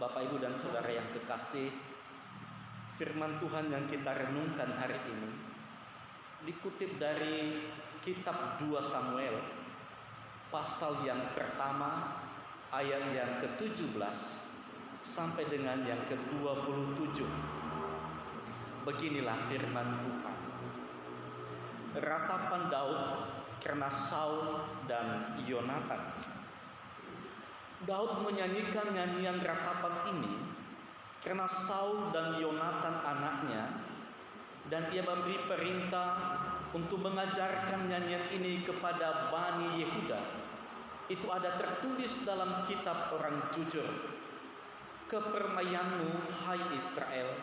Bapak, Ibu, dan Saudara yang kekasih, firman Tuhan yang kita renungkan hari ini dikutip dari kitab 2 Samuel, pasal yang pertama, ayat yang ke-17 sampai dengan yang ke-27. Beginilah firman Tuhan. Ratapan Daud karena Saul dan Yonatan. Daud menyanyikan nyanyian ratapan ini karena Saul dan Yonatan anaknya, dan ia memberi perintah untuk mengajarkan nyanyian ini kepada Bani Yehuda. Itu ada tertulis dalam kitab Orang Jujur. Kepermayanmu, hai Israel,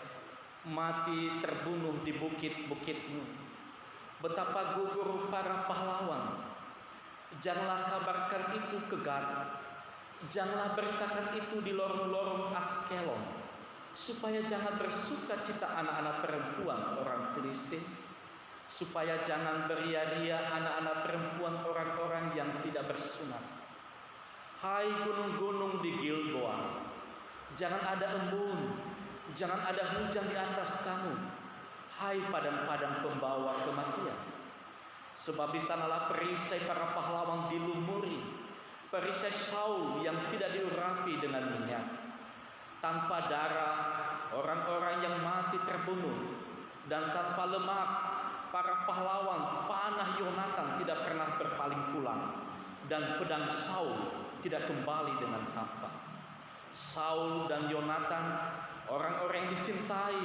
mati terbunuh di bukit-bukitmu. Betapa gugur para pahlawan. Janganlah kabarkan itu ke Gad. Janganlah beritakan itu di lorong-lorong Askelon, supaya jangan bersuka cita anak-anak perempuan orang Filistin, supaya jangan beria-ria anak-anak perempuan orang-orang yang tidak bersunat. Hai gunung-gunung di Gilboa, jangan ada embun, jangan ada hujan di atas kamu. Hai padang-padang pembawa kematian, sebab di sanalah perisai para pahlawan dilumuri, perisai Saul yang tidak diurapi dengan minyak. Tanpa darah orang-orang yang mati terbunuh, dan tanpa lemak para pahlawan panah Yonatan tidak pernah berpaling pulang, dan pedang Saul tidak kembali dengan hampa. Saul dan Yonatan, orang-orang yang dicintai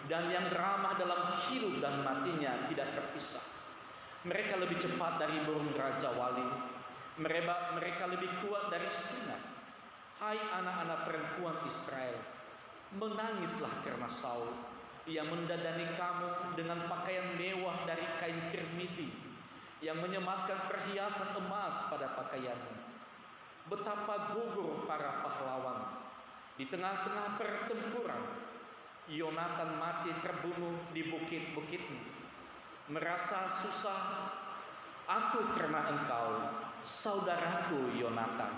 dan yang ramah dalam hidup dan matinya, tidak terpisah. Mereka lebih cepat dari burung raja wali. Mereka lebih kuat dari singa. Hai anak-anak perempuan Israel, menangislah karena Saul. Ia mendandani kamu dengan pakaian mewah dari kain kirmisi, yang menyematkan perhiasan emas pada pakaianmu. Betapa gugur para pahlawan di tengah-tengah pertempuran. Yonatan mati terbunuh di bukit-bukitmu. Merasa susah aku karena engkau, saudaraku Yonatan.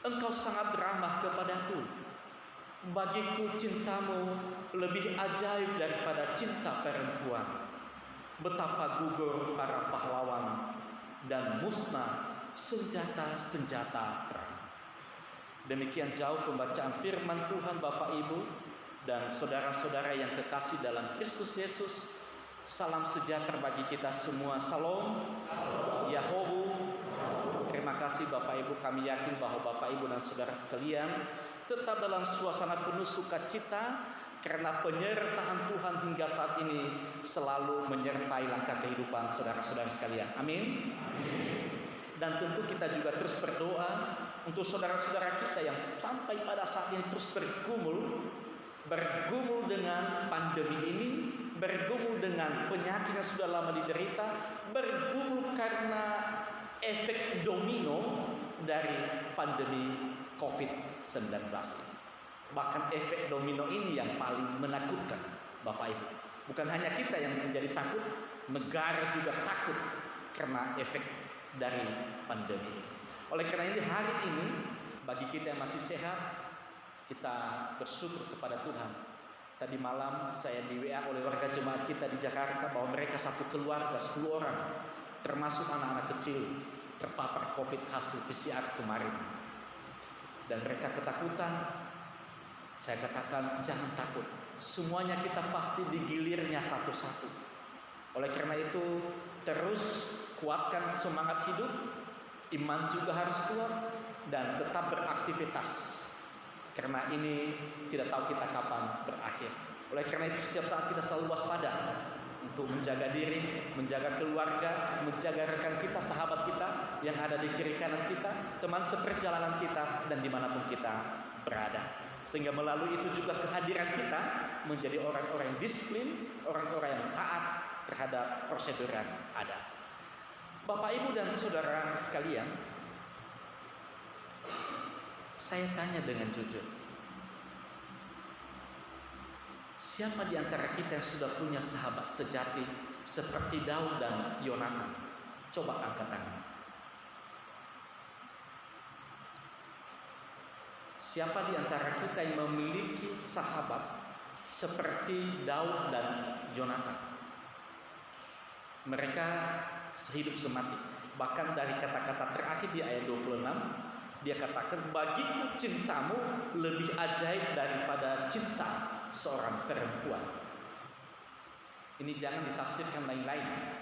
Engkau sangat ramah kepadaku. Bagiku cintamu lebih ajaib daripada cinta perempuan. Betapa gugur para pahlawan dan musnah senjata-senjata perang. Demikian jauh pembacaan firman Tuhan, Bapak, Ibu, dan saudara-saudara yang kekasih dalam Kristus Yesus. Salam sejahtera bagi kita semua. Salam Yahobu. Terima kasih Bapak Ibu, kami yakin bahwa Bapak Ibu dan saudara sekalian tetap dalam suasana penuh sukacita karena penyertaan Tuhan hingga saat ini selalu menyertai langkah kehidupan saudara-saudara sekalian. Amin. Dan tentu kita juga terus berdoa untuk saudara-saudara kita yang sampai pada saat ini terus bergumul dengan pandemi ini, bergumul dengan penyakit yang sudah lama diderita, bergumul karena efek domino dari pandemi COVID-19. Bahkan efek domino ini yang paling menakutkan, Bapak Ibu. Bukan hanya kita yang menjadi takut, negara juga takut karena efek dari pandemi ini. Oleh karena ini hari ini bagi kita yang masih sehat, kita bersyukur kepada Tuhan. Tadi malam saya di WA oleh warga jemaat kita di Jakarta bahwa mereka satu keluarga 10 orang, termasuk anak-anak kecil, terpapar COVID hasil PCR kemarin. Dan mereka ketakutan. Saya katakan jangan takut. Semuanya kita pasti digilirnya satu-satu. Oleh karena itu terus kuatkan semangat hidup, iman juga harus kuat, dan tetap beraktivitas. Karena ini tidak tahu kita kapan berakhir. Oleh karena itu setiap saat kita selalu waspada untuk menjaga diri, menjaga keluarga, menjaga rekan kita, sahabat kita yang ada di kiri kanan kita, teman seperjalanan kita, dan dimanapun kita berada. Sehingga melalui itu juga kehadiran kita menjadi orang-orang yang disiplin, orang-orang yang taat terhadap prosedur yang ada. Bapak, Ibu, dan saudara sekalian, saya tanya dengan jujur, siapa di antara kita yang sudah punya sahabat sejati seperti Daud dan Yonatan? Coba angkat tangan. Siapa di antara kita yang memiliki sahabat seperti Daud dan Yonatan? Mereka sehidup semati. Bahkan dari kata-kata terakhir di ayat 26, dia katakan, bagiku cintamu lebih ajaib daripada cinta seorang perempuan. Ini jangan ditafsirkan lain-lain.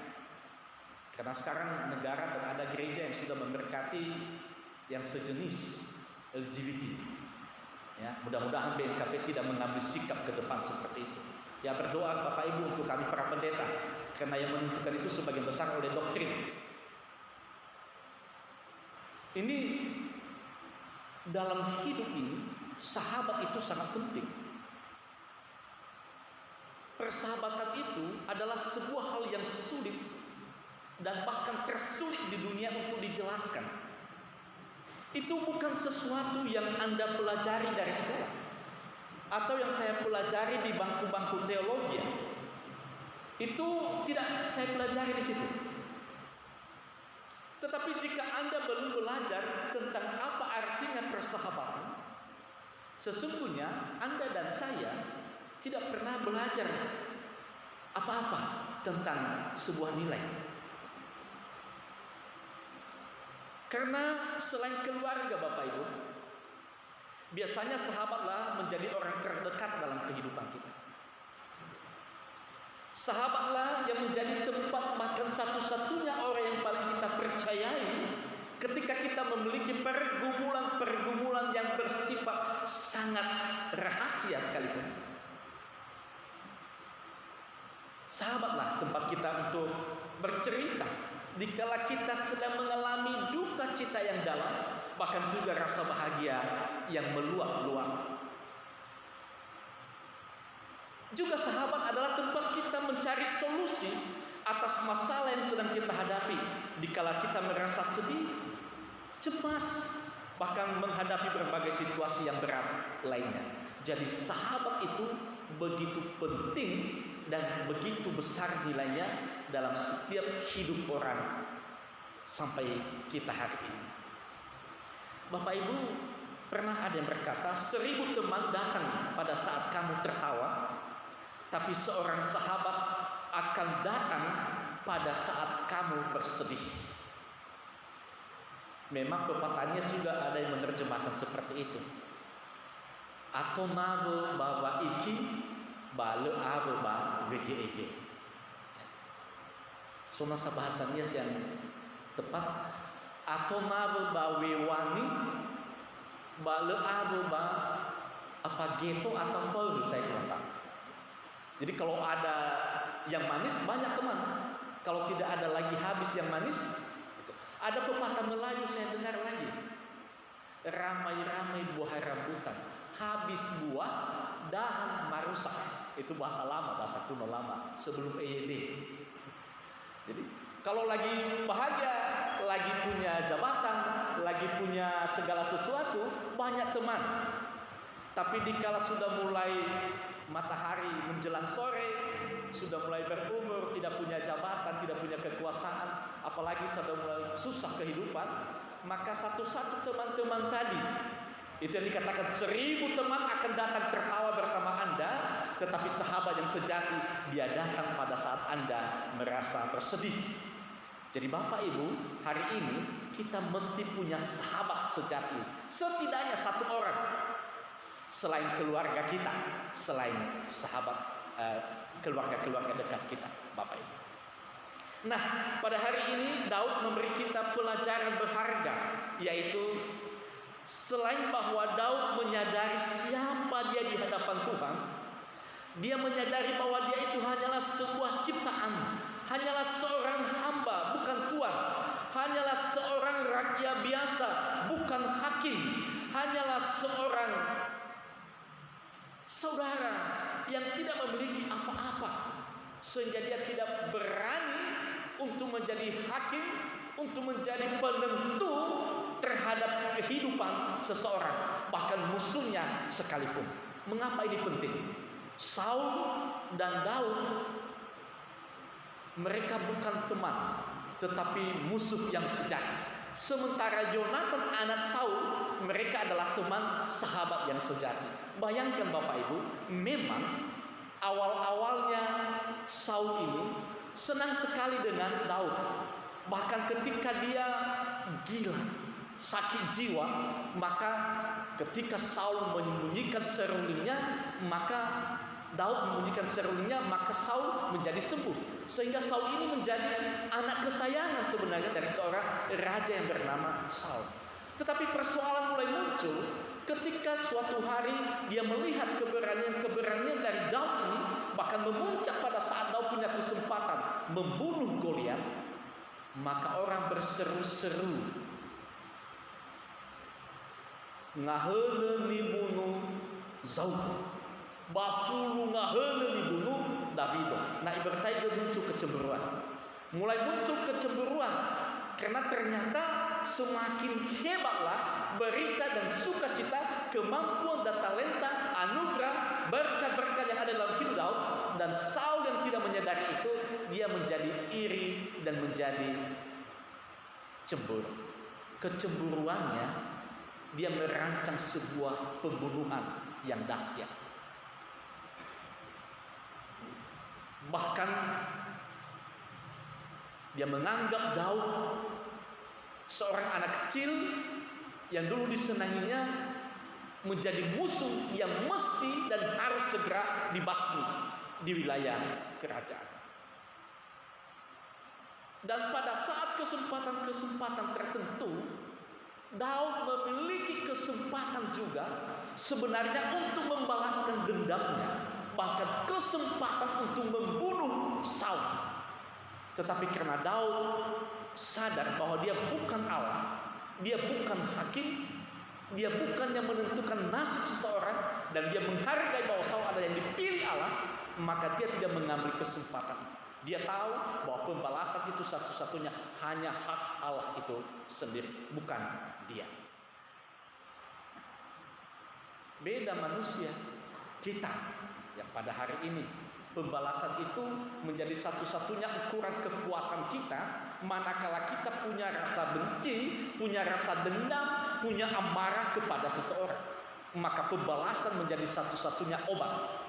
Karena sekarang negara dan ada gereja yang sudah memberkati yang sejenis LGBT. Ya, mudah-mudahan BNKP tidak mengambil sikap ke depan seperti itu. Ya, berdoa Bapak Ibu untuk kami para pendeta, karena yang menentukan itu sebagian besar oleh doktrin. Ini dalam hidup ini sahabat itu sangat penting. Persahabatan itu adalah sebuah hal yang sulit dan bahkan tersulit di dunia untuk dijelaskan. Itu bukan sesuatu yang Anda pelajari dari sekolah atau yang saya pelajari di bangku-bangku teologi. Itu tidak saya pelajari di situ. Tetapi jika Anda belum belajar tentang apa artinya persahabatan, sesungguhnya Anda dan saya tidak pernah belajar apa-apa tentang sebuah nilai. Karena selain keluarga Bapak Ibu, biasanya sahabatlah menjadi orang terdekat dalam kehidupan kita. Sahabatlah yang menjadi tempat bahkan satu-satunya orang yang paling kita percayai ketika kita memiliki pergumulan-pergumulan yang bersifat sangat rahasia sekalipun. Sahabatlah tempat kita untuk bercerita dikala kita sedang mengalami duka cita yang dalam, bahkan juga rasa bahagia yang meluap-luap. Juga sahabat adalah tempat kita mencari solusi atas masalah yang sedang kita hadapi dikala kita merasa sedih, cemas, bahkan menghadapi berbagai situasi yang berat lainnya. Jadi sahabat itu begitu penting dan begitu besar nilainya dalam setiap hidup orang sampai kita hari ini. Bapak Ibu, pernah ada yang berkata, 1000 teman datang pada saat kamu tertawa, tapi seorang sahabat akan datang pada saat kamu bersedih. Memang pepatahnya juga ada yang menerjemahkan seperti itu. Atau nabo bawa iki bale abo ba wege. So masa bahasanya yang tepat. Atau nabo ba wewani bale abo ba apa geto atau fol, saya kurang tahu. Jadi kalau ada yang manis banyak teman. Kalau tidak ada lagi habis yang manis. Ada pepatah Melayu saya dengar lagi. Ramai-ramai buah rambutan, habis buah dahan marusak. Itu bahasa lama, bahasa kuno lama sebelum EYD. Jadi kalau lagi bahagia, lagi punya jabatan, lagi punya segala sesuatu, banyak teman. Tapi dikala sudah mulai matahari menjelang sore, sudah mulai berumur, tidak punya jabatan, tidak punya kekuasaan, apalagi sudah mulai susah kehidupan, maka satu-satu teman-teman tadi, itu yang dikatakan 1000 teman akan datang tertawa bersama Anda, tetapi sahabat yang sejati, dia datang pada saat Anda merasa bersedih. Jadi Bapak Ibu, hari ini kita mesti punya sahabat sejati, setidaknya satu orang. Selain keluarga kita, selain sahabat, keluarga-keluarga dekat kita, Bapak Ibu. Nah, pada hari ini Daud memberi kita pelajaran berharga, yaitu selain bahwa Daud menyadari siapa dia di hadapan Tuhan, dia menyadari bahwa dia itu hanyalah sebuah ciptaan, hanyalah seorang hamba, bukan tuan, hanyalah seorang rakyat biasa, bukan hakim, hanyalah seorang saudara yang tidak memiliki apa-apa, sehingga dia tidak berani untuk menjadi hakim, untuk menjadi penentu terhadap kehidupan seseorang, bahkan musuhnya sekalipun. Mengapa ini penting? Saul dan Daud, mereka bukan teman, tetapi musuh yang sejati. Sementara Yonatan anak Saul, mereka adalah teman sahabat yang sejati. Bayangkan Bapak Ibu, memang awal-awalnya Saul ini senang sekali dengan Daud. Bahkan ketika dia gila, sakit jiwa, maka ketika Saul menyembunyikan serulingnya, maka Daud menyembunyikan serulingnya, maka Saul menjadi sembuh. Sehingga Saul ini menjadi anak kesayangan sebenarnya dari seorang raja yang bernama Saul. Tetapi persoalan mulai muncul ketika suatu hari dia melihat keberanian dari Daud ini, bahkan memuncak pada saat Daud punya kesempatan membunuh Goliat, maka orang berseru-seru, ngaheun dibunuh Saul, bafulu ngaheun dibunuh David. Nah, ibaratnya itu muncul kecemburuan. Mulai muncul kecemburuan karena ternyata semakin hebatlah berita dan sukacita, kemampuan dan talenta, anugerah, berkat-berkat yang ada dalam hidup Daud, dan Saul yang tidak menyadari itu, dia menjadi iri dan menjadi cemburu. Kecemburuannya, dia merancang sebuah pembunuhan yang dahsyat. Bahkan dia menganggap Daud seorang anak kecil yang dulu disenanginya menjadi musuh yang mesti dan harus segera dibasmi di wilayah kerajaan. Dan pada saat kesempatan-kesempatan tertentu, Daud memiliki kesempatan juga sebenarnya untuk membalaskan dendamnya, bahkan kesempatan untuk membunuh Saul. Tetapi karena Daud sadar bahwa dia bukan Allah, dia bukan hakim, dia bukan yang menentukan nasib seseorang, dan dia menghargai bahwa Saul ada yang dipilih Allah, maka dia tidak mengambil kesempatan. Dia tahu bahwa pembalasan itu satu-satunya hanya hak Allah itu sendiri, bukan dia. Beda manusia kita yang pada hari ini pembalasan itu menjadi satu-satunya ukuran kepuasan kita, manakala kita punya rasa benci, punya rasa dendam, punya amarah kepada seseorang, maka pembalasan menjadi satu-satunya obat.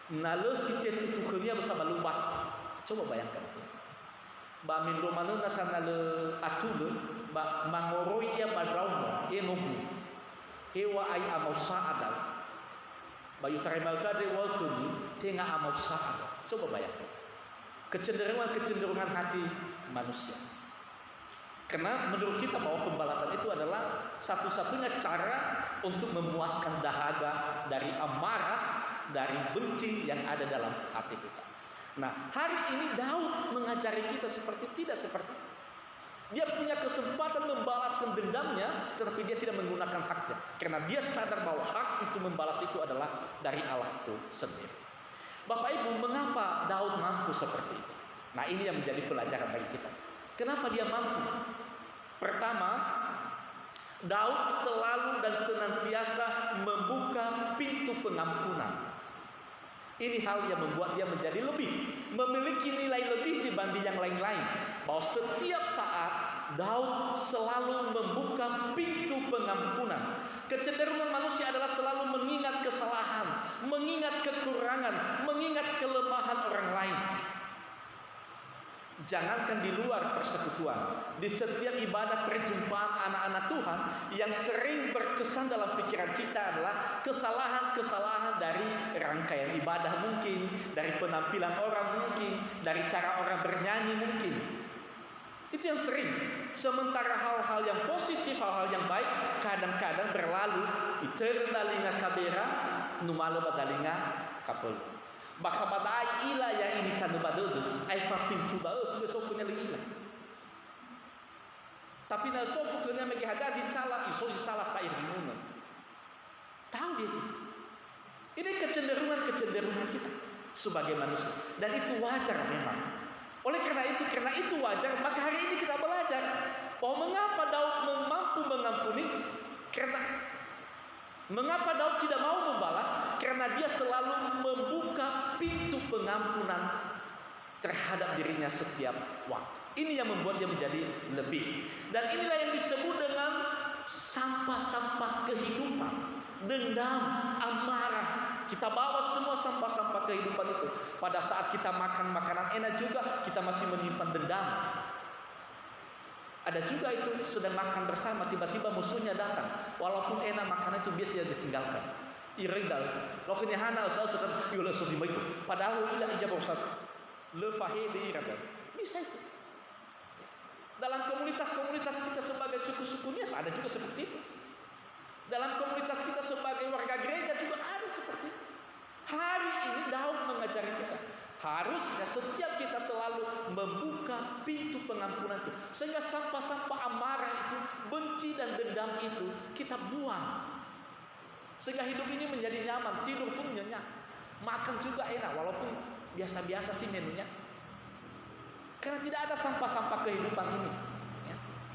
Nalo si tetutukernya bersama lubat. Coba bayangkan itu. Ba min romano nasa nalo atul, ba mangoroi ya badraumo, enobu. Hewa ay amaw saadal. Bayu tarimalka de walkuni, tenga amaw saadal. Coba bayangkan. Kecenderungan hati manusia. Karena menurut kita bahwa pembalasan itu adalah satu-satunya cara untuk memuaskan dahaga dari amarah, dari benci yang ada dalam hati kita. Nah, hari ini Daud mengajari kita tidak seperti itu. Dia punya kesempatan membalaskan dendamnya, tetapi dia tidak menggunakan haknya, karena dia sadar bahwa hak itu membalas itu adalah dari Allah itu sendiri. Bapak Ibu, mengapa Daud mampu seperti itu? Nah, ini yang menjadi pelajaran bagi kita. Kenapa dia mampu? Pertama, Daud selalu dan senantiasa membuka pintu pengampunan. Ini hal yang membuat dia menjadi memiliki nilai lebih dibanding yang lain-lain. Bahwa setiap saat Daud selalu membuka pintu pengampunan. Kecenderungan manusia adalah selalu mengingat kesalahan, mengingat kekurangan, mengingat kelemahan orang lain. Jangankan di luar persekutuan, di setiap ibadah perjumpaan anak-anak Tuhan, yang sering berkesan dalam pikiran kita adalah kesalahan-kesalahan dari rangkaian ibadah mungkin, dari penampilan orang mungkin, dari cara orang bernyanyi mungkin. Itu yang sering. Sementara hal-hal yang positif, hal-hal yang baik kadang-kadang berlalu. Iternalinga kabera, numalo badalinga kapel. Baka badai ila yang ini kanu badodo ai fa pintu bae sudah ila. Tapi na sofu kena magi hadasi salah iso salah sair dimuna. Tahu dia itu. Ini kecenderungan kita sebagai manusia, dan itu wajar memang. Oleh karena itu wajar, maka hari ini kita belajar bahwa mengapa Daud mampu mengampuni, mengapa Daud tidak mau membalas? Karena dia selalu membuka pintu pengampunan terhadap dirinya setiap waktu. Ini yang membuat dia menjadi lebih. Dan inilah yang disebut dengan sampah-sampah kehidupan. Dendam, amarah. Kita bawa semua sampah-sampah kehidupan itu. Pada saat kita makan makanan enak juga, kita masih menyimpan dendam. Ada juga itu sedang makan bersama, tiba-tiba musuhnya datang. Walaupun enak makanan itu biasa ditinggalkan. Iridal, lokenya hana usah-usah yola sosimba itu. Padahal ila ijabah satu. Lefahe de iradal. Bisa itu. Dalam komunitas-komunitas kita sebagai suku-suku Nias ada juga seperti itu. Dalam komunitas kita sebagai warga gereja juga ada seperti itu. Hari ini Daud mengajari kita, harusnya setiap kita selalu membuka pintu pengampunan itu, sehingga sampah-sampah amarah itu, benci dan dendam itu kita buang, sehingga hidup ini menjadi nyaman, tidur pun nyenyak, makan juga enak walaupun biasa-biasa sih menunya, karena tidak ada sampah-sampah kehidupan ini.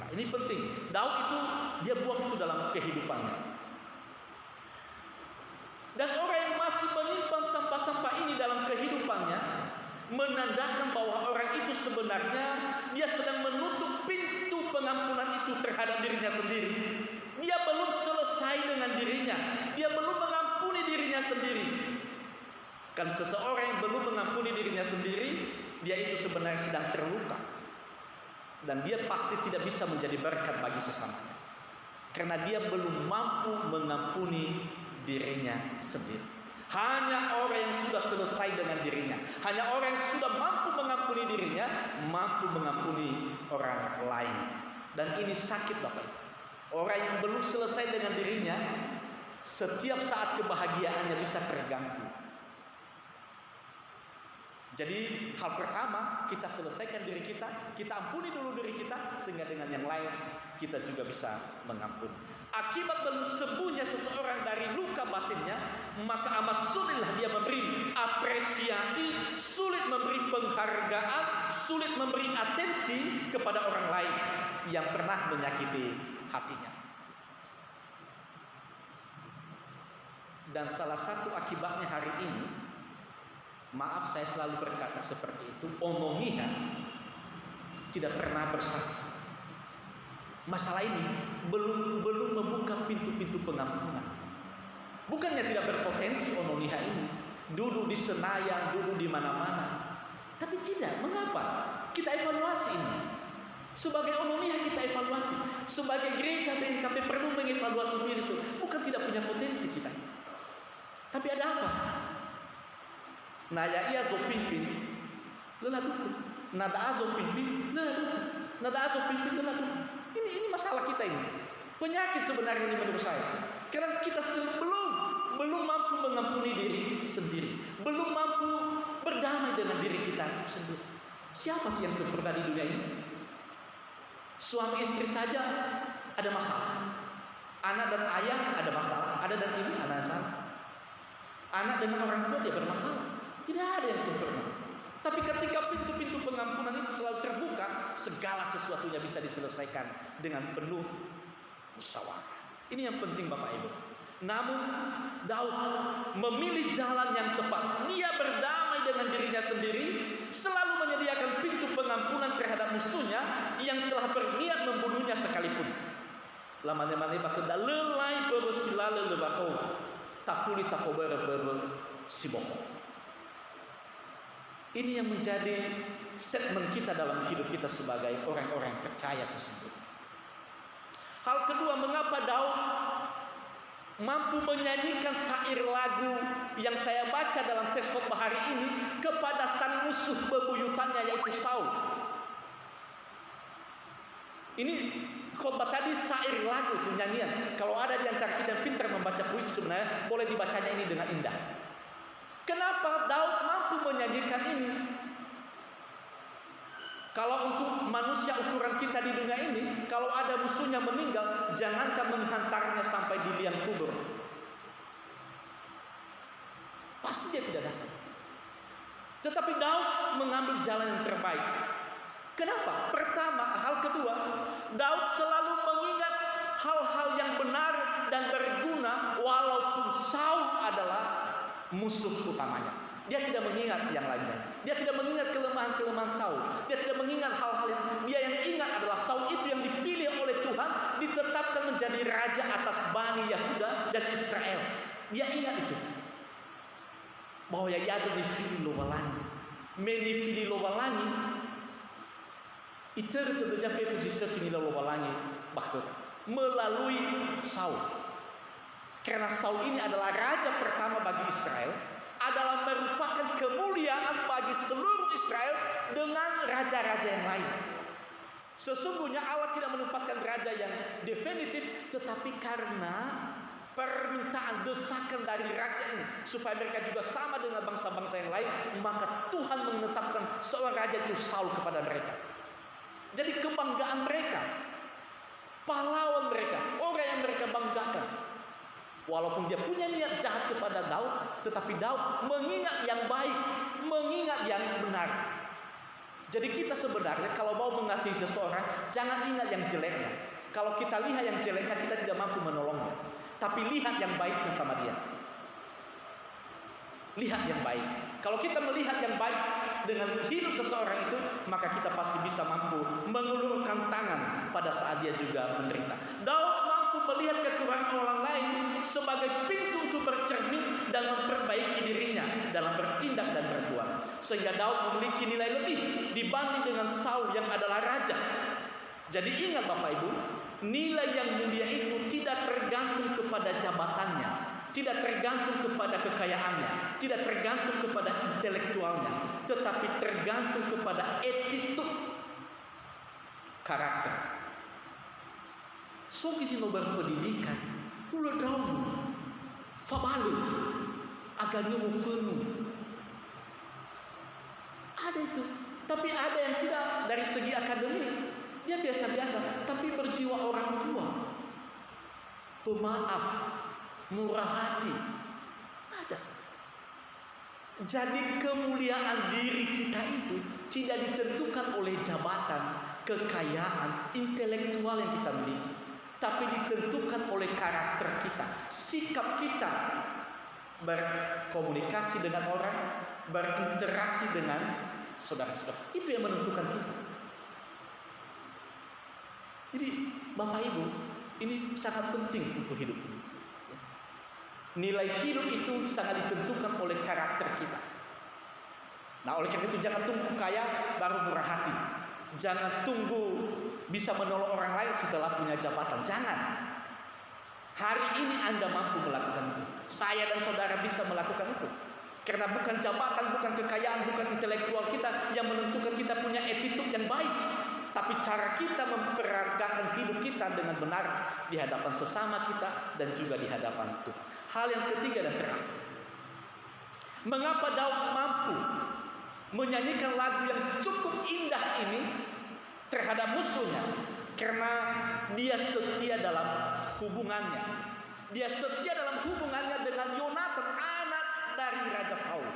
Nah ini penting. Daud itu dia buang itu dalam kehidupannya. Dan orang yang masih menyimpan sampah-sampah ini dalam kehidupannya menandakan bahwa orang itu sebenarnya dia sedang menutup pintu pengampunan itu terhadap dirinya sendiri. Dia belum selesai dengan dirinya. Dia belum mengampuni dirinya sendiri. Kan seseorang yang belum mengampuni dirinya sendiri, dia itu sebenarnya sedang terluka. Dan dia pasti tidak bisa menjadi berkat bagi sesamanya. Karena dia belum mampu mengampuni dirinya sendiri. Hanya orang yang sudah selesai dengan dirinya, hanya orang yang sudah mampu mengampuni dirinya, mampu mengampuni orang lain. Dan ini sakit Bapak. Orang yang belum selesai dengan dirinya, setiap saat kebahagiaannya bisa terganggu. Jadi hal pertama, kita selesaikan diri kita, kita ampuni dulu diri kita, sehingga dengan yang lain kita juga bisa mengampuni. Akibat belum sembuhnya seseorang dari luka batinnya, maka amat sulitlah dia memberi apresiasi, sulit memberi penghargaan, sulit memberi atensi kepada orang lain yang pernah menyakiti hatinya. Dan salah satu akibatnya hari ini, maaf saya selalu berkata seperti itu, omongihan tidak pernah bersatu. Masalah ini belum membuka pintu-pintu pengampunan. Bukannya tidak berpotensi omongihan ini, duduk di Senayan, duduk di mana-mana. Tapi tidak, mengapa? Kita evaluasi ini. Sebagai omongihan kita evaluasi. Sebagai gereja BNKP perlu mengevaluasi diri. Bukan tidak punya potensi kita. Tapi ada apa? Naya iya zo pimpin lelaku, nada azo pimpin lelaku, nada azo pimpin lelaku. Ini masalah kita ini. Penyakit sebenarnya ini menurut saya. Karena kita belum mampu mengampuni diri sendiri, belum mampu berdamai dengan diri kita sendiri. Siapa sih yang sempurna di dunia ini? Suami istri saja ada masalah. Anak dan ayah ada masalah. Ada dan ibu ada masalah. Anak dengan orang tua dia bermasalah. Tidak ada yang sempurna. Tapi ketika pintu-pintu pengampunan itu selalu terbuka, segala sesuatunya bisa diselesaikan dengan penuh musyawarah. Ini yang penting Bapak Ibu. Namun Daud memilih jalan yang tepat. Dia berdamai dengan dirinya sendiri, selalu menyediakan pintu pengampunan terhadap musuhnya yang telah berniat membunuhnya sekalipun. Lamanya-lamanya bahkan lelai bersilale lebato, tafuli tafobere siboh. Ini yang menjadi statement kita dalam hidup kita sebagai orang-orang percaya sesungguhnya. Hal kedua, mengapa Daud mampu menyanyikan syair lagu yang saya baca dalam tes khotbah hari ini kepada sang musuh bebuyutannya yaitu Saul. Ini khotbah tadi syair lagu itu nyanyian. Kalau ada di antara kita yang pintar membaca puisi sebenarnya boleh dibacanya ini dengan indah. Kenapa Daud mampu menyanyikan ini? Kalau untuk manusia ukuran kita di dunia ini, kalau ada musuhnya meninggal, jangankan menghantarnya sampai di liang kubur, pasti dia tidak datang. Tetapi Daud mengambil jalan yang terbaik. Kenapa? Pertama, hal kedua, Daud selalu mengingat hal-hal yang benar dan berguna walaupun Saul adalah musuh utamanya. Dia tidak mengingat yang lainnya. Dia tidak mengingat kelemahan-kelemahan Saul. Dia tidak mengingat hal-hal yang ingat adalah Saul itu yang dipilih oleh Tuhan, ditetapkan menjadi raja atas Bani Yehuda dan Israel. Dia ingat itu. Bahwa ia ada di fili lovalangi. Meni fili lovalangi. Itu tentunya Fefujisa fili lovalangi bahkan melalui Saul. Karena Saul ini adalah raja pertama bagi Israel, adalah merupakan kemuliaan bagi seluruh Israel dengan raja-raja yang lain. Sesungguhnya Allah tidak menempatkan raja yang definitif, tetapi karena permintaan desakan dari rakyat ini supaya mereka juga sama dengan bangsa-bangsa yang lain, maka Tuhan menetapkan seorang raja itu Saul kepada mereka. Jadi kebanggaan mereka, pahlawan mereka, orang yang mereka banggakan. Walaupun dia punya niat jahat kepada Daud, tetapi Daud mengingat yang baik, mengingat yang benar. Jadi kita sebenarnya kalau mau mengasihi seseorang, jangan ingat yang jeleknya. Kalau kita lihat yang jeleknya, kita tidak mampu menolongnya. Tapi lihat yang baiknya sama dia. Lihat yang baik. Kalau kita melihat yang baik dengan hidup seseorang itu, maka kita pasti bisa mampu mengulurkan tangan pada saat dia juga menderita. Daud mampu melihat kekurangan orang lain sebagai pintu untuk bercermin dan memperbaiki dirinya dalam bertindak dan berbuat. Sehingga Daud memiliki nilai lebih dibanding dengan Saul yang adalah raja. Jadi ingat Bapak Ibu, nilai yang mulia itu tidak tergantung kepada jabatannya, tidak tergantung kepada kekayaannya, tidak tergantung kepada intelektualnya, tetapi tergantung kepada attitude, karakter. So kisi no berpendidikan, pula daun, fabalu, agaknya mau fenu. Ada itu, tapi ada yang tidak dari segi akademik. Dia biasa-biasa, tapi berjiwa orang tua, pemaaf, murah hati. Ada. Jadi kemuliaan diri kita itu tidak ditentukan oleh jabatan, kekayaan, intelektual yang kita miliki, tapi ditentukan oleh karakter kita, sikap kita berkomunikasi dengan orang, berinteraksi dengan saudara-saudara. Itu yang menentukan kita. Jadi Bapak Ibu, ini sangat penting untuk hidup ini. Nilai hidup itu sangat ditentukan oleh karakter kita. Nah, oleh karena itu jangan tunggu kaya baru murah hati. Jangan tunggu bisa menolong orang lain setelah punya jabatan. Jangan. Hari ini Anda mampu melakukan itu. Saya dan saudara bisa melakukan itu. Karena bukan jabatan, bukan kekayaan, bukan intelektual kita yang menentukan kita punya attitude yang baik, tapi cara kita memperagakan hidup kita dengan benar di hadapan sesama kita dan juga di hadapan Tuhan. Hal yang ketiga dan terakhir, mengapa Daud mampu menyanyikan lagu yang cukup indah ini terhadap musuhnya? Karena dia setia dalam hubungannya. Dia setia dalam hubungannya dengan Yonatan, anak dari Raja Saul.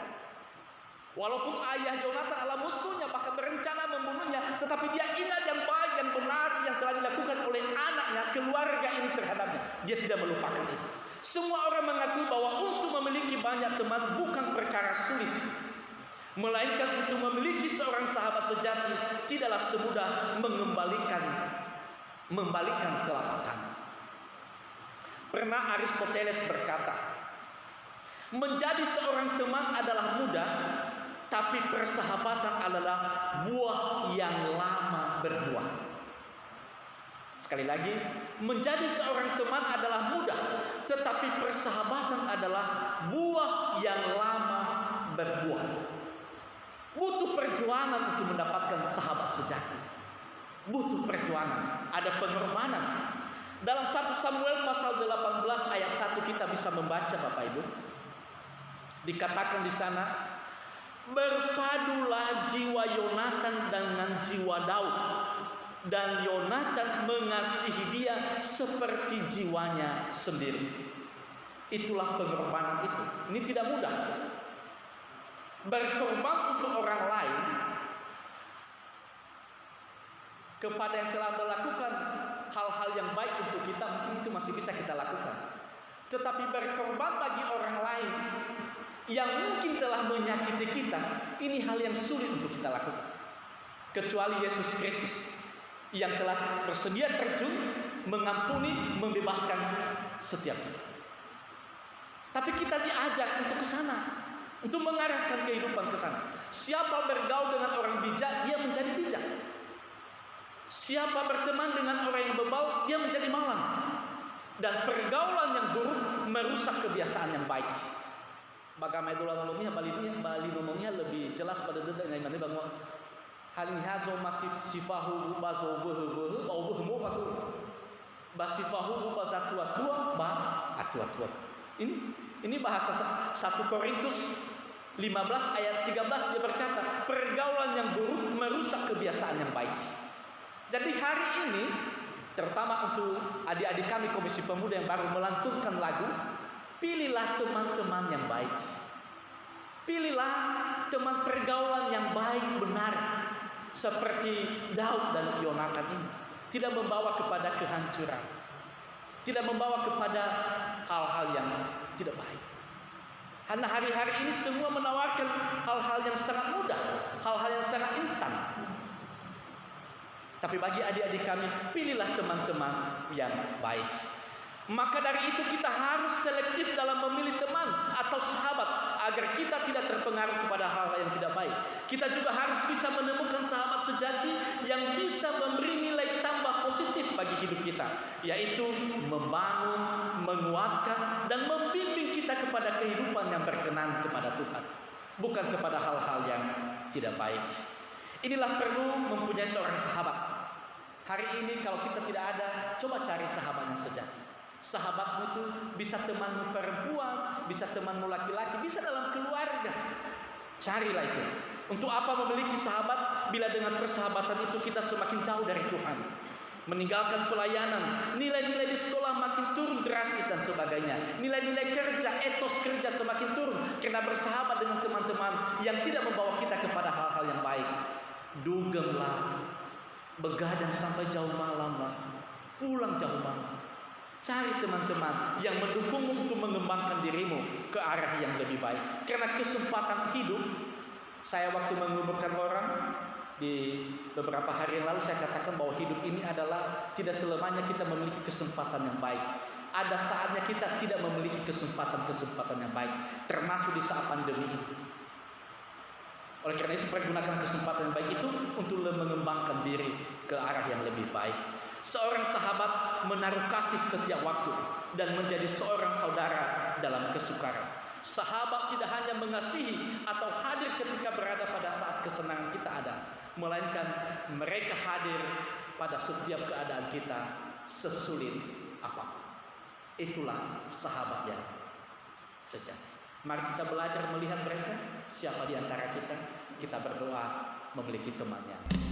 Walaupun ayah Yonatan adalah musuhnya, bahkan berencana membunuhnya, tetapi dia ingat yang baik, yang benar yang telah dilakukan oleh anaknya, keluarga ini terhadapnya. Dia tidak melupakan itu. Semua orang mengakui bahwa untuk memiliki banyak teman bukan perkara sulit, melainkan untuk memiliki seorang sahabat sejati tidaklah semudah membalikan telapak tangan. Pernah Aristoteles berkata, menjadi seorang teman adalah mudah, tapi persahabatan adalah buah yang lama berbuah. Sekali lagi, menjadi seorang teman adalah mudah, tetapi persahabatan adalah buah yang lama berbuah. Butuh perjuangan untuk mendapatkan sahabat sejati. Butuh perjuangan, ada pengorbanan. Dalam 1 Samuel pasal 18 ayat 1 kita bisa membaca Bapak Ibu. Dikatakan di sana, berpadulah jiwa Yonatan dengan jiwa Daud, dan Yonatan mengasihi dia seperti jiwanya sendiri. Itulah pengorbanan itu. Ini tidak mudah. Berkorban untuk orang lain kepada yang telah melakukan hal-hal yang baik untuk kita, mungkin itu masih bisa kita lakukan. Tetapi berkorban bagi orang lain yang mungkin telah menyakiti kita, ini hal yang sulit untuk kita lakukan. Kecuali Yesus Kristus yang telah bersedia terjun, mengampuni, membebaskan setiap kita. Tapi kita diajak untuk ke sana, untuk mengarahkan kehidupan ke sana. Siapa bergaul dengan orang bijak, dia menjadi bijak. Siapa berteman dengan orang yang bebal, dia menjadi malang. Dan pergaulan yang buruk merusak kebiasaan yang baik. Bagaimana itu Bali nomongnya lebih jelas pada detik yang mana bahwa halin hazo masih sifahu bazo behe au behemo patu basifahu bazatua-tua ba atua-tua. Ini bahasa 1 Korintus 15 ayat 13 dia berkata, pergaulan yang buruk merusak kebiasaan yang baik. Jadi hari ini terutama untuk adik-adik kami Komisi Pemuda yang baru melantunkan lagu, pilihlah teman-teman yang baik. Pilihlah teman pergaulan yang baik benar, seperti Daud dan Yonatan ini. Tidak membawa kepada kehancuran, tidak membawa kepada hal-hal yang tidak baik. Karena hari-hari ini semua menawarkan hal-hal yang sangat mudah, hal-hal yang sangat instan. Tapi bagi adik-adik kami, pilihlah teman-teman yang baik. Maka dari itu kita harus selektif dalam memilih teman atau sahabat agar kita tidak terpengaruh kepada hal-hal yang tidak baik. Kita juga harus bisa menemukan sahabat sejati yang bisa memberi nilai tambah positif bagi hidup kita, yaitu membangun, menguatkan, dan membimbing kita kepada kehidupan yang berkenan kepada Tuhan, bukan kepada hal-hal yang tidak baik. Inilah perlu mempunyai seorang sahabat. Hari ini kalau kita tidak ada, coba cari sahabat yang sejati. Sahabatmu itu bisa temanmu perempuan, bisa temanmu laki-laki, bisa dalam keluarga. Carilah itu. Untuk apa memiliki sahabat bila dengan persahabatan itu kita semakin jauh dari Tuhan, meninggalkan pelayanan, nilai-nilai di sekolah makin turun drastis dan sebagainya. Nilai-nilai kerja, etos kerja semakin turun karena bersahabat dengan teman-teman yang tidak membawa kita kepada hal-hal yang baik. Dugemlah, begadang sampai jauh malam lah, pulang jauh malam. Cari teman-teman yang mendukungmu untuk mengembangkan dirimu ke arah yang lebih baik. Karena kesempatan hidup, saya waktu menguburkan orang di beberapa hari yang lalu saya katakan bahwa hidup ini adalah tidak selamanya kita memiliki kesempatan yang baik. Ada saatnya kita tidak memiliki kesempatan yang baik, termasuk di saat pandemi ini. Oleh karena itu pergunakan kesempatan yang baik itu untuk mengembangkan diri ke arah yang lebih baik. Seorang sahabat menaruh kasih setiap waktu dan menjadi seorang saudara dalam kesukaran. Sahabat tidak hanya mengasihi atau hadir ketika berada pada saat kesenangan kita ada, melainkan mereka hadir pada setiap keadaan kita sesulit apapun. Itulah sahabat yang sejati. Mari kita belajar melihat mereka. Siapa di antara kita berdoa memiliki temannya.